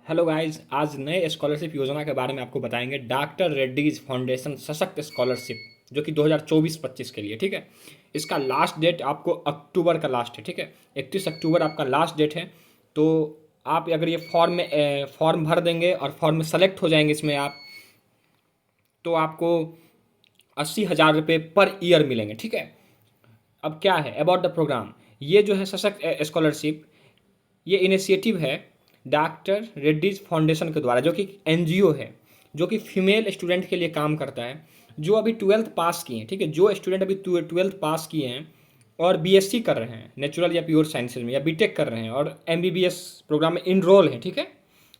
Hello guys, आज नए scholarship योजना के बारे में आपको बताएंगे। डॉक्टर रेड्डीज फाउंडेशन सशक्त स्कॉलरशिप जो कि 2024-25 के लिए, ठीक है। इसका लास्ट डेट आपको अक्टूबर का लास्ट है, ठीक है। 31 अक्टूबर आपका लास्ट डेट है। तो आप अगर ये फॉर्म भर देंगे और फॉर्म में सेलेक्ट हो जाएंगे इसमें आप, तो आपको 80,000 रुपये पर ईयर मिलेंगे, ठीक है। अब क्या है अबाउट द प्रोग्राम, ये जो है सशक्त स्कॉलरशिप, ये इनिशिएटिव है डॉक्टर रेड्डीज फाउंडेशन के द्वारा, जो कि एनजीओ है, जो कि फीमेल स्टूडेंट के लिए काम करता है, जो अभी 12th पास किए हैं, ठीक है। जो स्टूडेंट अभी 12th पास किए हैं और बीएससी कर रहे हैं नेचुरल या प्योर साइंसेज में, या बीटेक कर रहे हैं और एमबीबीएस प्रोग्राम में इनरोल हैं, ठीक है।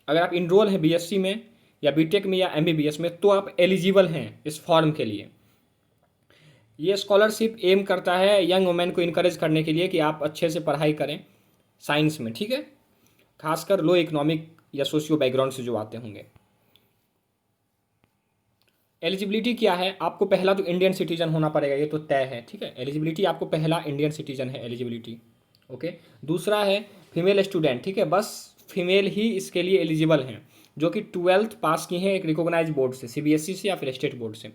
अगर आप इनरोल हैं बीएससी में या बीटेक में या एमबीबीएस में, तो आप एलिजिबल हैं इस फॉर्म के लिए। ये स्कॉलरशिप एम करता है यंग वुमेन को इनकरेज करने के लिए कि आप अच्छे से पढ़ाई करें साइंस में, ठीक है। खासकर लो इकोनॉमिक या सोशियो बैकग्राउंड से जो आते होंगे। एलिजिबिलिटी क्या है, आपको पहला तो इंडियन सिटीजन होना पड़ेगा, ये तो तय है, ठीक है। एलिजिबिलिटी आपको पहला इंडियन सिटीजन है एलिजिबिलिटी, ओके। दूसरा है फीमेल स्टूडेंट, ठीक है। बस फीमेल ही इसके लिए एलिजिबल हैं, जो कि 12th पास की हैं एक रिकॉग्नाइज बोर्ड से, सीबीएसई से या फिर स्टेट बोर्ड से,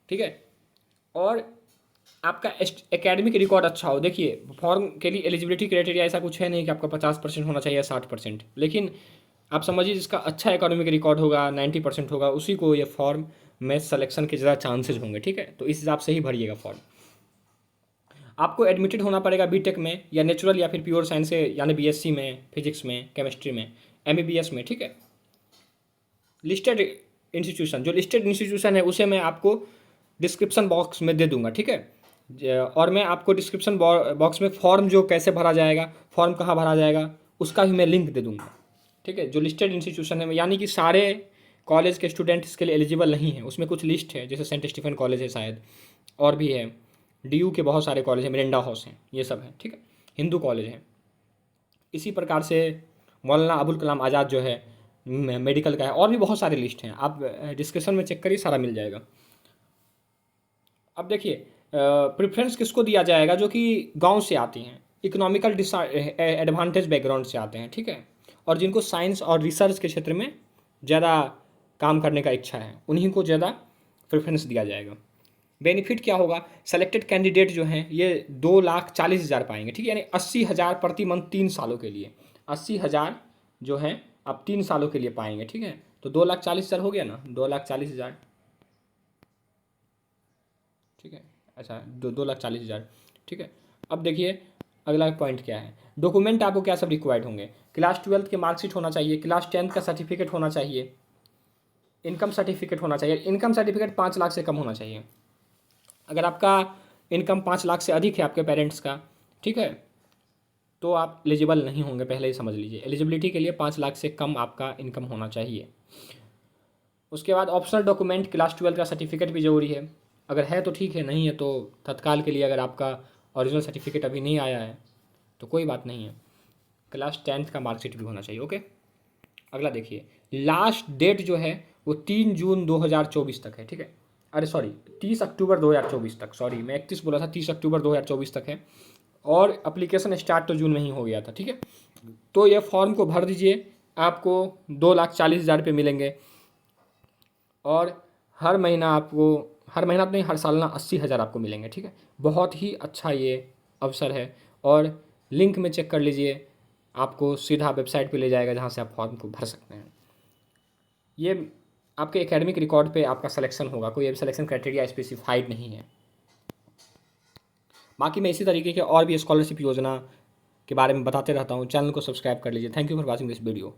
ठीक है। और आपका एकेडमिक रिकॉर्ड अच्छा हो। देखिए, फॉर्म के लिए एलिजिबिलिटी क्राइटेरिया ऐसा कुछ है नहीं कि आपका 50% होना चाहिए, 60%, लेकिन आप समझिए जिसका अच्छा एकेडमिक रिकॉर्ड होगा, 90% होगा, उसी को ये फॉर्म में सिलेक्शन के ज़्यादा चांसेज होंगे, ठीक है। तो इस हिसाब से ही भरिएगा फॉर्म। आपको एडमिटेड होना पड़ेगा बीटेक में या नेचुरल या फिर प्योर साइंस से, यानी बीएससी में, फिजिक्स में, केमिस्ट्री में, एमबीबीएस में, ठीक है। लिस्टेड इंस्टीट्यूशन, जो लिस्टेड इंस्टीट्यूशन है उसे मैं आपको डिस्क्रिप्शन बॉक्स में दे दूंगा, ठीक है। और मैं आपको डिस्क्रिप्शन बॉक्स में फॉर्म जो कैसे भरा जाएगा, फॉर्म कहाँ भरा जाएगा, उसका भी मैं लिंक दे दूंगा, ठीक है। जो लिस्टेड इंस्टीट्यूशन है, यानी कि सारे कॉलेज के स्टूडेंट इसके लिए एलिजिबल नहीं है, उसमें कुछ लिस्ट है, जैसे सेंट स्टीफन कॉलेज है शायद, और भी है, डीयू के बहुत सारे कॉलेज हैं, मिरांडा हाउस हैं, ये सब है, ठीक है। हिंदू कॉलेज हैं। इसी प्रकार से मौलाना अबुल कलाम आज़ाद जो है मेडिकल का है, और भी बहुत सारे लिस्ट हैं, आप डिस्क्रिप्शन में चेक करिए, सारा मिल जाएगा। अब देखिए, प्रेफरेंस किसको दिया जाएगा, जो कि गांव से आती हैं, इकोनॉमिकल एडवांटेज बैकग्राउंड से आते हैं, ठीक है। और जिनको साइंस और रिसर्च के क्षेत्र में ज़्यादा काम करने का इच्छा है, उन्हीं को ज़्यादा प्रेफरेंस दिया जाएगा। बेनिफिट क्या होगा, सेलेक्टेड कैंडिडेट जो हैं ये 2,40,000 पाएंगे, ठीक है। यानी 80,000 प्रति मंथ 3 सालों के लिए, 80,000 जो हैं आप 3 सालों के लिए पाएंगे, ठीक है। तो 2,40,000 हो गया ना, 2,40,000, ठीक है। अच्छा, 2,40,000, ठीक है। अब देखिए अगला पॉइंट क्या है, डॉक्यूमेंट आपको क्या सब रिक्वायर्ड होंगे। क्लास 12th के मार्कशीट होना चाहिए, क्लास 10th का सर्टिफिकेट होना चाहिए, इनकम सर्टिफिकेट होना चाहिए। इनकम सर्टिफिकेट 5 लाख से कम होना चाहिए। अगर आपका इनकम 5 लाख से अधिक है आपके पेरेंट्स का, ठीक है, तो आप एलिजिबल नहीं होंगे, पहले ही समझ लीजिए। एलिजिबिलिटी के लिए 5 लाख से कम आपका इनकम होना चाहिए। उसके बाद ऑप्शनल डॉक्यूमेंट, क्लास 12 का सर्टिफिकेट भी ज़रूरी है। अगर है तो ठीक है, नहीं है तो तत्काल के लिए, अगर आपका ओरिजिनल सर्टिफिकेट अभी नहीं आया है तो कोई बात नहीं है, क्लास 10th का मार्कशीट भी होना चाहिए, ओके। अगला देखिए, लास्ट डेट जो है वो 3 जून 2024 तक है, ठीक है। अरे सॉरी, 30 अक्टूबर 2024 तक, सॉरी मैं 31 बोला था, 30 अक्टूबर 2024 तक है। और अप्लीकेशन स्टार्ट तो जून में ही हो गया था, ठीक है। तो ये फॉर्म को भर दीजिए, आपको 2,40,000 रुपये मिलेंगे। और हर महीना आपको, हर महीना तो नहीं, हर साल ना 80,000 आपको मिलेंगे, ठीक है। बहुत ही अच्छा ये अवसर है। और लिंक में चेक कर लीजिए, आपको सीधा वेबसाइट पे ले जाएगा जहाँ से आप फॉर्म को भर सकते हैं। ये आपके एकेडमिक रिकॉर्ड पे आपका सिलेक्शन होगा, कोई सिलेक्शन क्राइटेरिया स्पेसिफाइड नहीं है। बाकी मैं इसी तरीके के और भी स्कॉलरशिप योजना के बारे में बताते रहता हूँ, चैनल को सब्सक्राइब कर लीजिए। Thank you for watching this video.